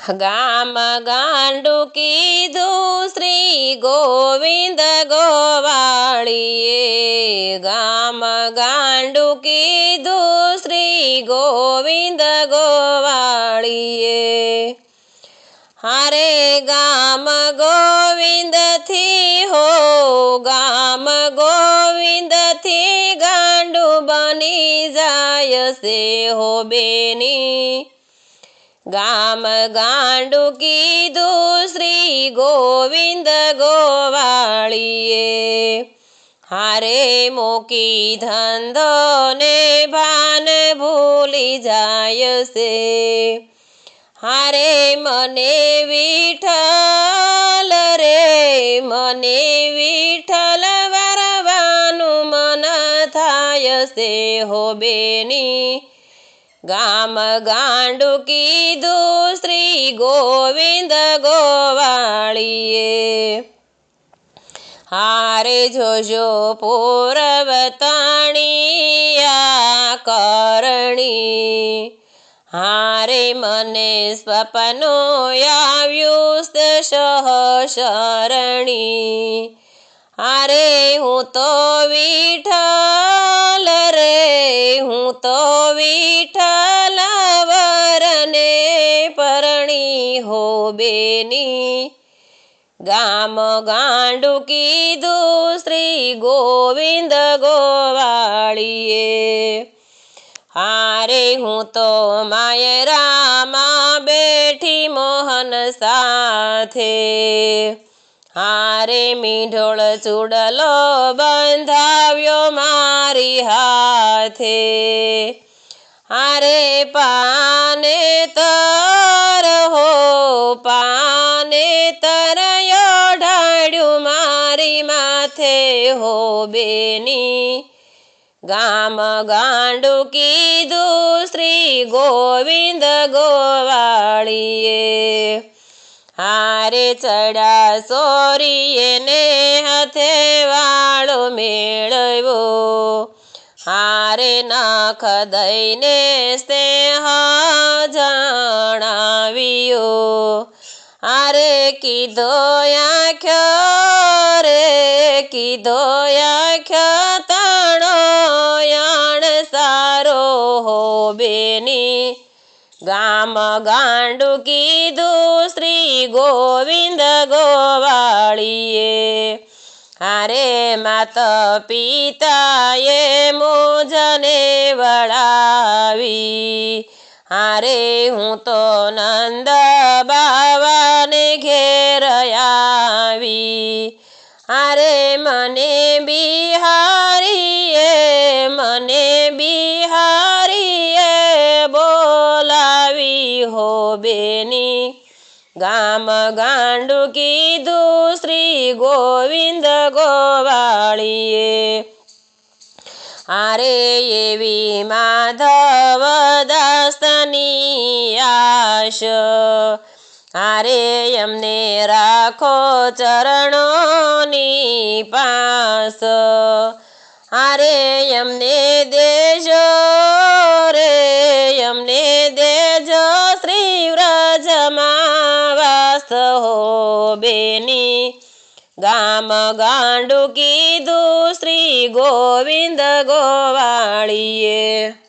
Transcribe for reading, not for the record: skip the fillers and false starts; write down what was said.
ગામ ગાંડું કીધું શ્રી ગોવિંદ ગોવાળીએ, ગામ ગાંડું કીધું શ્રી ગોવિંદ ગોવાળીએ. હારે ગામ ગોવિંદથી હો, ગામ ગોવિંદથી ગાંડું બની જાય છે હો બેની. ગામ ગાંડું કીધું શ્રી ગોવિંદ ગોવાળીએ. હારે મૂકી ધંધો ને ભાન ભૂલી જાય છે. હારે મને વિઠ્ઠલ રે, મને વિઠ્ઠલ વરવાનું મન થાય છે હો બેની. ગામ ગાંડું કીધું શ્રી ગોવિંદ ગોવાળીએ. હારે જોજો પૂરવતાણી આ કરણી. હારે મને સ્વપ્નો આવ્યું સહશરણી. હારે હું તો વિઠ્ઠલ રે, હું તો વિઠ્ઠલ વરને પરણી હો બેની. ગામ ગાંડું કીધું શ્રી ગોવિંદ ગોવાળીએ. હારે હું તો માયરામાં બેઠી મોહન સાથે. હારે મીંઢોળ ચૂડલો બંધાવ્યો મારી હાથે. હારે પાને તર હો, પાને તર ઢાળ્યું મારી માથે હો બેની. ગામ ગાંડું કીધું શ્રી ગોવિંદ ગોવાળીએ. હારે ચડ્યા સોરીએ ને હાથે વાળો મેળવ્યો. હારે નખ દઈને સ્નેહ જણાવ્યો. હારે કીધો આખ્યો રે, કીધો આખ્યો તાણો યાણ સારો હો બેની. ગામ ગાંડું કીધું શ્રી ગોવિંદ ગોવાળીએ. હારે માતા પિતાએ મુજને વળાવી. હારે હું તો નંદ બાવાને ઘેર આવી. હારે મને બિહારીએ, મને બિહારીએ બોલાવી હો બેની. ગામ ગાંડું કીધું શ્રી ગોવિંદ ગોવાળીએ. હારે એવી માધવ દાસની આશ. હારે એમને રાખો ચરણોની પાસ. હારે એમને દેજો રે, એમને દેજો શ્રી વ્રજમાં વાસ હો બેની. ગામ ગાંડું કીધું શ્રી ગોવિંદ ગોવાળીએ.